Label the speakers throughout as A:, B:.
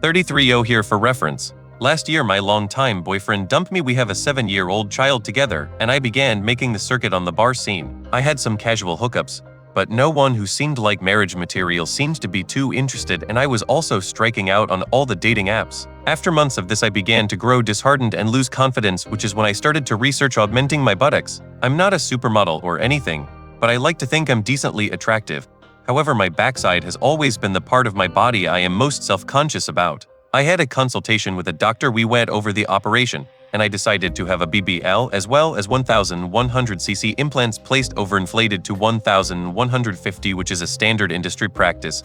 A: 33O here for reference. Last year my longtime boyfriend dumped me. We have a 7-year-old child together, and I began making the circuit on the bar scene. I had some casual hookups, but no one who seemed like marriage material seemed to be too interested, and I was also striking out on all the dating apps. After months of this I began to grow disheartened and lose confidence, which is when I started to research augmenting my buttocks. I'm not a supermodel or anything, but I like to think I'm decently attractive. However, my backside has always been the part of my body I am most self-conscious about. I had a consultation with a doctor. We went over the operation, and I decided to have a BBL as well as 1,100cc implants placed overinflated to 1,150, which is a standard industry practice.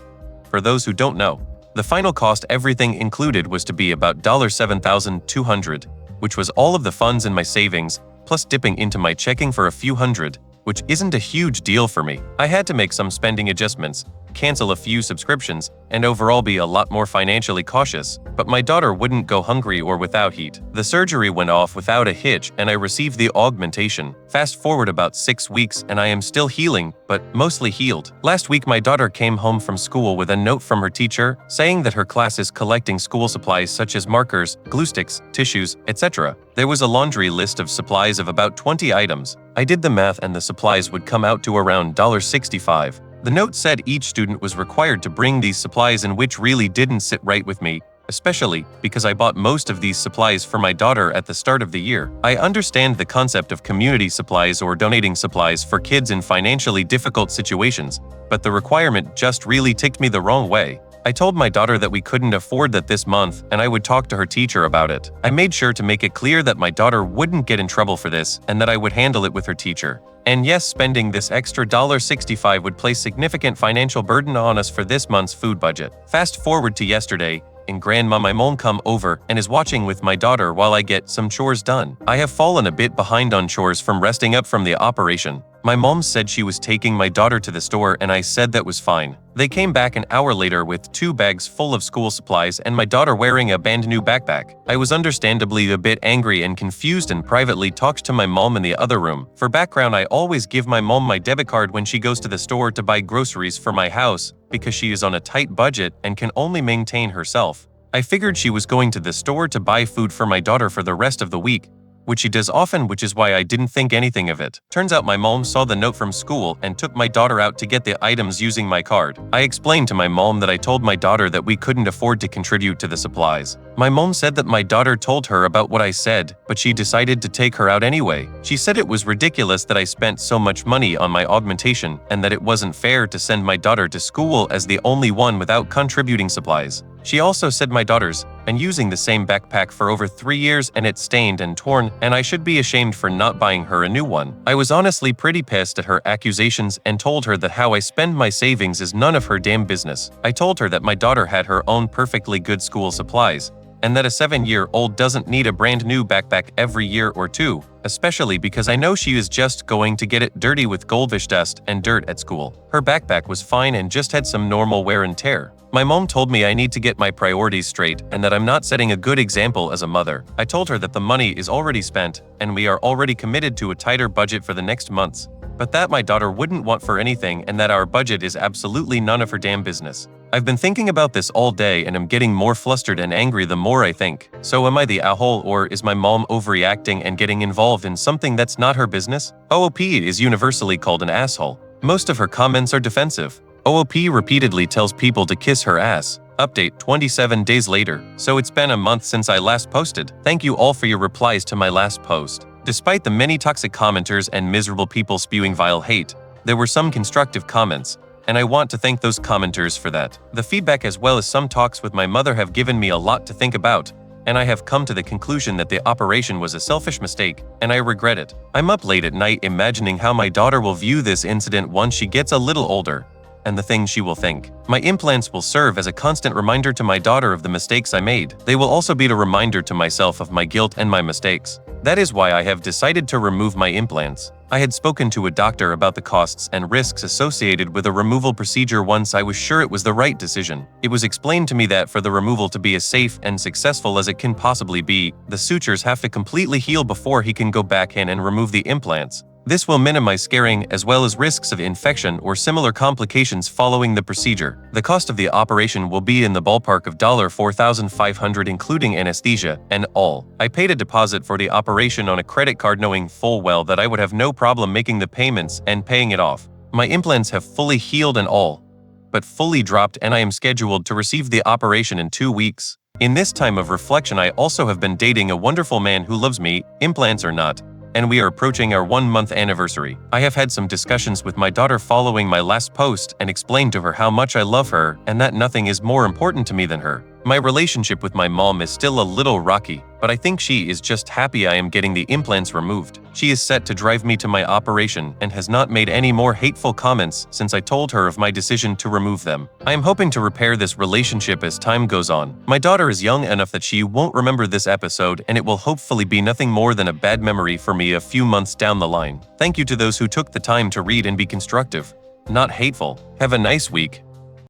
A: For those who don't know, the final cost, everything included, was to be about $7,200, which was all of the funds in my savings, plus dipping into my checking for a few hundred, which isn't a huge deal for me. I had to make some spending adjustments, cancel a few subscriptions, and overall be a lot more financially cautious, but my daughter wouldn't go hungry or without heat. The surgery went off without a hitch, and I received the augmentation. Fast forward about 6 weeks and I am still healing, but mostly healed. Last week my daughter came home from school with a note from her teacher saying that her class is collecting school supplies such as markers, glue sticks, tissues, etc. There was a laundry list of supplies of about 20 items. I did the math and the supplies would come out to around $65. The note said each student was required to bring these supplies, in which really didn't sit right with me, especially because I bought most of these supplies for my daughter at the start of the year. I understand the concept of community supplies or donating supplies for kids in financially difficult situations, but the requirement just really ticked me the wrong way. I told my daughter that we couldn't afford that this month and I would talk to her teacher about it. I made sure to make it clear that my daughter wouldn't get in trouble for this and that I would handle it with her teacher. And yes, spending this extra $65 would place significant financial burden on us for this month's food budget. Fast forward to yesterday, and Grandma my mom come over and is watching with my daughter while I get some chores done. I have fallen a bit behind on chores from resting up from the operation. My mom said she was taking my daughter to the store and I said that was fine. They came back an hour later with 2 bags full of school supplies and my daughter wearing a brand new backpack. I was understandably a bit angry and confused and privately talked to my mom in the other room. For background, I always give my mom my debit card when she goes to the store to buy groceries for my house because she is on a tight budget and can only maintain herself. I figured she was going to the store to buy food for my daughter for the rest of the week, which she does often, which is why I didn't think anything of it. Turns out my mom saw the note from school and took my daughter out to get the items using my card. I explained to my mom that I told my daughter that we couldn't afford to contribute to the supplies. My mom said that my daughter told her about what I said, but she decided to take her out anyway. She said it was ridiculous that I spent so much money on my augmentation and that it wasn't fair to send my daughter to school as the only one without contributing supplies. She also said my daughter's and using the same backpack for over 3 years and it's stained and torn, and I should be ashamed for not buying her a new one. I was honestly pretty pissed at her accusations and told her that how I spend my savings is none of her damn business. I told her that my daughter had her own perfectly good school supplies, and that a 7-year-old doesn't need a brand new backpack every year or two, especially because I know she is just going to get it dirty with goldfish dust and dirt at school. Her backpack was fine and just had some normal wear and tear. My mom told me I need to get my priorities straight and that I'm not setting a good example as a mother. I told her that the money is already spent and we are already committed to a tighter budget for the next months, but that my daughter wouldn't want for anything and that our budget is absolutely none of her damn business. I've been thinking about this all day and am getting more flustered and angry the more I think. So am I the a-hole, or is my mom overreacting and getting involved in something that's not her business? OOP is universally called an asshole. Most of her comments are defensive. OOP repeatedly tells people to kiss her ass. Update 27 days later. So it's been a month since I last posted. Thank you all for your replies to my last post. Despite the many toxic commenters and miserable people spewing vile hate, there were some constructive comments, and I want to thank those commenters for that. The feedback as well as some talks with my mother have given me a lot to think about, and I have come to the conclusion that the operation was a selfish mistake, and I regret it. I'm up late at night imagining how my daughter will view this incident once she gets a little older, and the things she will think. My implants will serve as a constant reminder to my daughter of the mistakes I made. They will also be a reminder to myself of my guilt and my mistakes. That is why I have decided to remove my implants. I had spoken to a doctor about the costs and risks associated with a removal procedure once I was sure it was the right decision. It was explained to me that for the removal to be as safe and successful as it can possibly be, the sutures have to completely heal before he can go back in and remove the implants. This will minimize scarring as well as risks of infection or similar complications following the procedure. The cost of the operation will be in the ballpark of $4,500 including anesthesia and all. I paid a deposit for the operation on a credit card knowing full well that I would have no problem making the payments and paying it off. My implants have fully healed and all, but fully dropped, and I am scheduled to receive the operation in 2 weeks. In this time of reflection, I also have been dating a wonderful man who loves me, implants or not, and we are approaching our 1-month anniversary. I have had some discussions with my daughter following my last post and explained to her how much I love her and that nothing is more important to me than her. My relationship with my mom is still a little rocky, but I think she is just happy I am getting the implants removed. She is set to drive me to my operation and has not made any more hateful comments since I told her of my decision to remove them. I am hoping to repair this relationship as time goes on. My daughter is young enough that she won't remember this episode, and it will hopefully be nothing more than a bad memory for me a few months down the line. Thank you to those who took the time to read and be constructive, not hateful. Have a nice week.